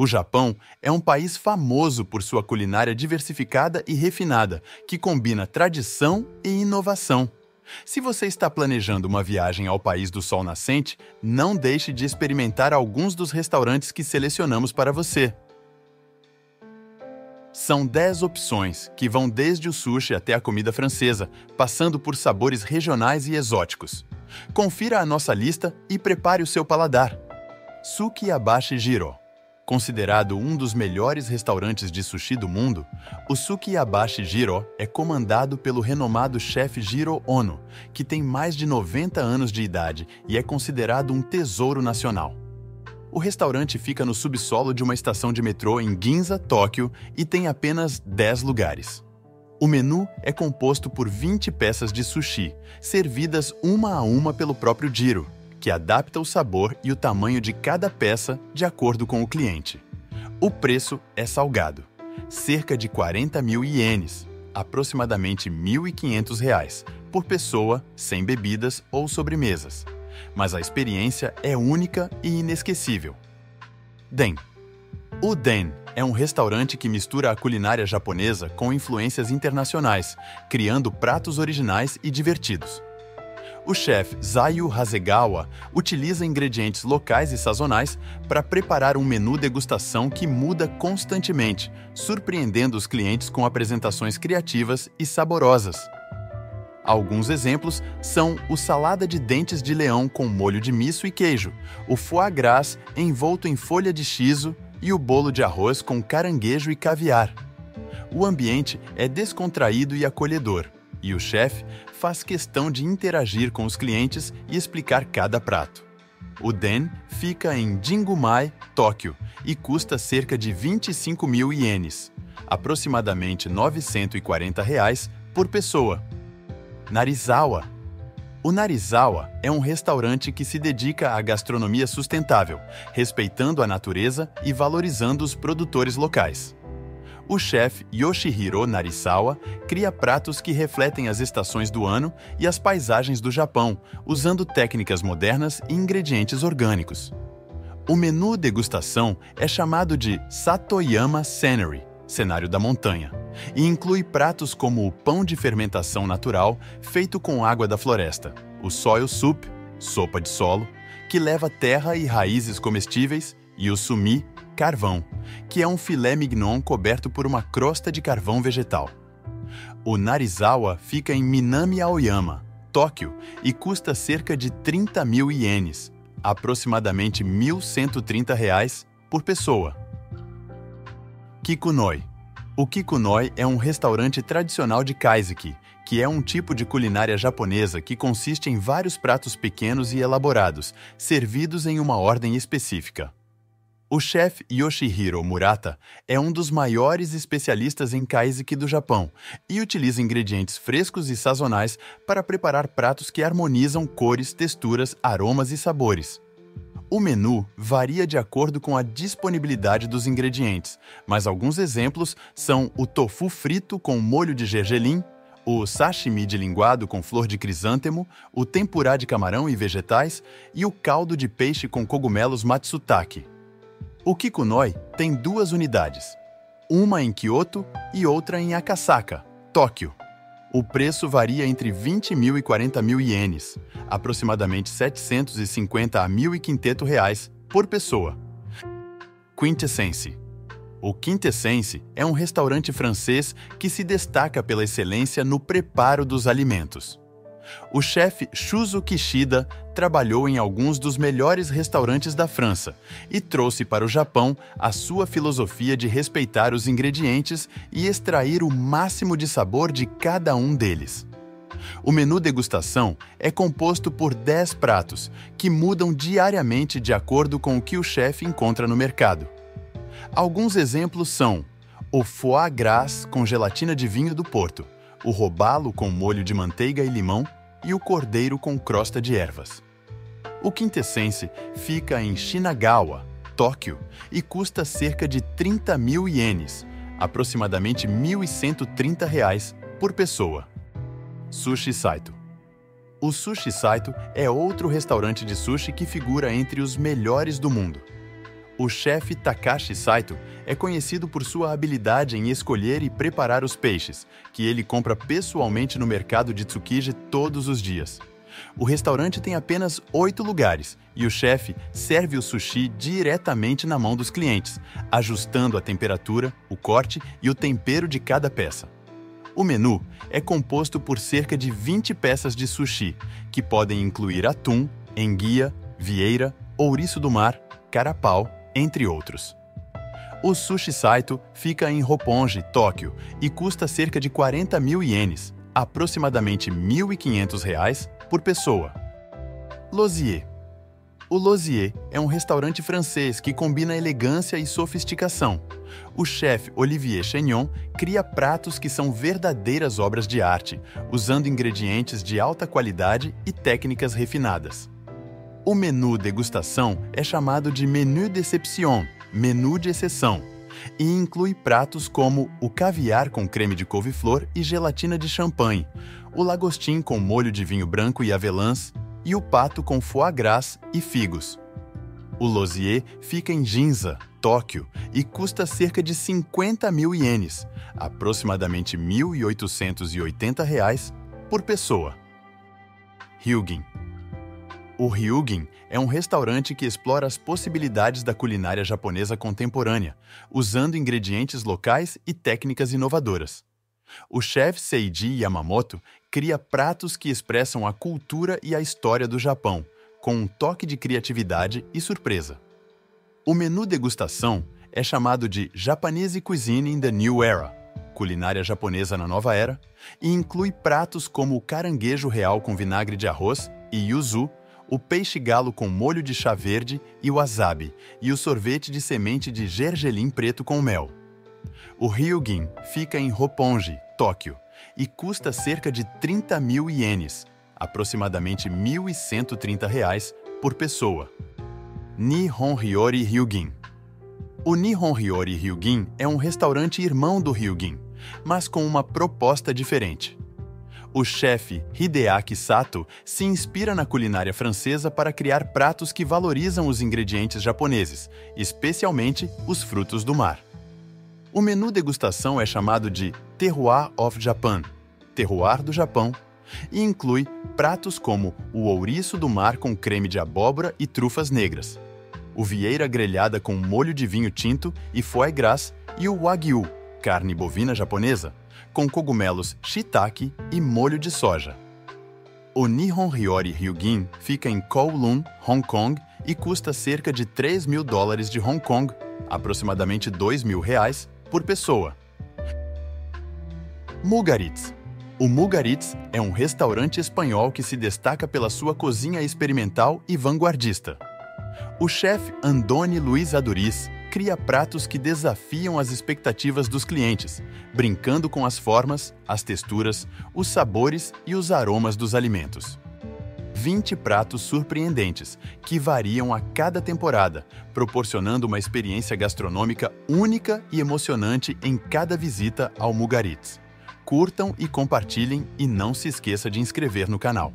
O Japão é um país famoso por sua culinária diversificada e refinada, que combina tradição e inovação. Se você está planejando uma viagem ao país do sol nascente, não deixe de experimentar alguns dos restaurantes que selecionamos para você. São 10 opções, que vão desde o sushi até a comida francesa, passando por sabores regionais e exóticos. Confira a nossa lista e prepare o seu paladar. Sukiyabashi Jiro. Considerado um dos melhores restaurantes de sushi do mundo, o Sukiyabashi Jiro é comandado pelo renomado chefe Jiro Ono, que tem mais de 90 anos de idade e é considerado um tesouro nacional. O restaurante fica no subsolo de uma estação de metrô em Ginza, Tóquio, e tem apenas 10 lugares. O menu é composto por 20 peças de sushi, servidas uma a uma pelo próprio Jiro, que adapta o sabor e o tamanho de cada peça de acordo com o cliente. O preço é salgado, cerca de 40.000 ienes, aproximadamente R$ 1.500, por pessoa, sem bebidas ou sobremesas. Mas a experiência é única e inesquecível. Den. O Den é um restaurante que mistura a culinária japonesa com influências internacionais, criando pratos originais e divertidos. O chefe Zayu Hasegawa utiliza ingredientes locais e sazonais para preparar um menu degustação que muda constantemente, surpreendendo os clientes com apresentações criativas e saborosas. Alguns exemplos são o salada de dentes de leão com molho de miso e queijo, o foie gras envolto em folha de shiso e o bolo de arroz com caranguejo e caviar. O ambiente é descontraído e acolhedor, e o chefe faz questão de interagir com os clientes e explicar cada prato. O Den fica em Jingumae, Tóquio, e custa cerca de 25.000 ienes, aproximadamente R$ 940 por pessoa. Narizawa. O Narizawa é um restaurante que se dedica à gastronomia sustentável, respeitando a natureza e valorizando os produtores locais. O chefe Yoshihiro Narisawa cria pratos que refletem as estações do ano e as paisagens do Japão, usando técnicas modernas e ingredientes orgânicos. O menu degustação é chamado de Satoyama Scenery, cenário da montanha, e inclui pratos como o pão de fermentação natural feito com água da floresta, o soil soup, sopa de solo, que leva terra e raízes comestíveis, e o sumi, carvão, que é um filé mignon coberto por uma crosta de carvão vegetal. O Narizawa fica em Minami Aoyama, Tóquio, e custa cerca de 30.000 ienes, aproximadamente R$ 1.130 por pessoa. Kikunoi. O Kikunoi é um restaurante tradicional de kaiseki, que é um tipo de culinária japonesa que consiste em vários pratos pequenos e elaborados, servidos em uma ordem específica. O chefe Yoshihiro Murata é um dos maiores especialistas em kaiseki do Japão e utiliza ingredientes frescos e sazonais para preparar pratos que harmonizam cores, texturas, aromas e sabores. O menu varia de acordo com a disponibilidade dos ingredientes, mas alguns exemplos são o tofu frito com molho de gergelim, o sashimi de linguado com flor de crisântemo, o tempurá de camarão e vegetais e o caldo de peixe com cogumelos matsutake. O Kikunoi tem 2 unidades, uma em Kyoto e outra em Akasaka, Tóquio. O preço varia entre 20.000 e 40.000 ienes, aproximadamente 750 a 1.500 por pessoa. Quintessence. O Quintessence é um restaurante francês que se destaca pela excelência no preparo dos alimentos. O chefe Shuzo Kishida trabalhou em alguns dos melhores restaurantes da França e trouxe para o Japão a sua filosofia de respeitar os ingredientes e extrair o máximo de sabor de cada um deles. O menu degustação é composto por 10 pratos, que mudam diariamente de acordo com o que o chefe encontra no mercado. Alguns exemplos são o foie gras com gelatina de vinho do Porto, o robalo com molho de manteiga e limão e o cordeiro com crosta de ervas. O Quintessence fica em Shinagawa, Tóquio, e custa cerca de 30.000 ienes, aproximadamente R$ 1.130 por pessoa. Sushi Saito. O Sushi Saito é outro restaurante de sushi que figura entre os melhores do mundo. O chefe Takashi Saito é conhecido por sua habilidade em escolher e preparar os peixes, que ele compra pessoalmente no mercado de Tsukiji todos os dias. O restaurante tem apenas 8 lugares e o chefe serve o sushi diretamente na mão dos clientes, ajustando a temperatura, o corte e o tempero de cada peça. O menu é composto por cerca de 20 peças de sushi, que podem incluir atum, enguia, vieira, ouriço do mar, carapau, entre outros. O Sushi Saito fica em Roppongi, Tóquio, e custa cerca de 40 mil ienes, aproximadamente R$ 1.500 por pessoa. Losier. O Losier é um restaurante francês que combina elegância e sofisticação. O chefe Olivier Chagnon cria pratos que são verdadeiras obras de arte, usando ingredientes de alta qualidade e técnicas refinadas. O menu degustação é chamado de menu d'exception, menu de exceção, e inclui pratos como o caviar com creme de couve-flor e gelatina de champanhe, o lagostim com molho de vinho branco e avelãs e o pato com foie gras e figos. O Losier fica em Ginza, Tóquio, e custa cerca de 50 mil ienes, aproximadamente R$ 1.880 por pessoa. Ryugin. O Ryugin é um restaurante que explora as possibilidades da culinária japonesa contemporânea, usando ingredientes locais e técnicas inovadoras. O chefe Seiji Yamamoto cria pratos que expressam a cultura e a história do Japão, com um toque de criatividade e surpresa. O menu degustação é chamado de Japanese Cuisine in the New Era, culinária japonesa na nova era, e inclui pratos como o caranguejo real com vinagre de arroz e yuzu, o peixe-galo com molho de chá verde e wasabi, e o sorvete de semente de gergelim preto com mel. O Ryugin fica em Roppongi, Tóquio, e custa cerca de 30 mil ienes, aproximadamente R$ 1.130 por pessoa. Nihon Ryori Ryugin. O Nihon Ryori Ryugin é um restaurante irmão do Ryugin, mas com uma proposta diferente. O chefe Hideaki Sato se inspira na culinária francesa para criar pratos que valorizam os ingredientes japoneses, especialmente os frutos do mar. O menu degustação é chamado de Terroir of Japan, terroir do Japão, e inclui pratos como o ouriço do mar com creme de abóbora e trufas negras, o vieira grelhada com molho de vinho tinto e foie gras e o wagyu, carne bovina japonesa, com cogumelos shiitake e molho de soja. O Nihon Ryori Ryugin fica em Kowloon, Hong Kong, e custa cerca de $3 mil de Hong Kong, aproximadamente R$ 2.000 por pessoa. Mugaritz. O Mugaritz é um restaurante espanhol que se destaca pela sua cozinha experimental e vanguardista. O chefe Andoni Luiz Aduriz cria pratos que desafiam as expectativas dos clientes, brincando com as formas, as texturas, os sabores e os aromas dos alimentos. 20 pratos surpreendentes, que variam a cada temporada, proporcionando uma experiência gastronômica única e emocionante em cada visita ao Mugaritz. Curtam e compartilhem e não se esqueça de inscrever no canal.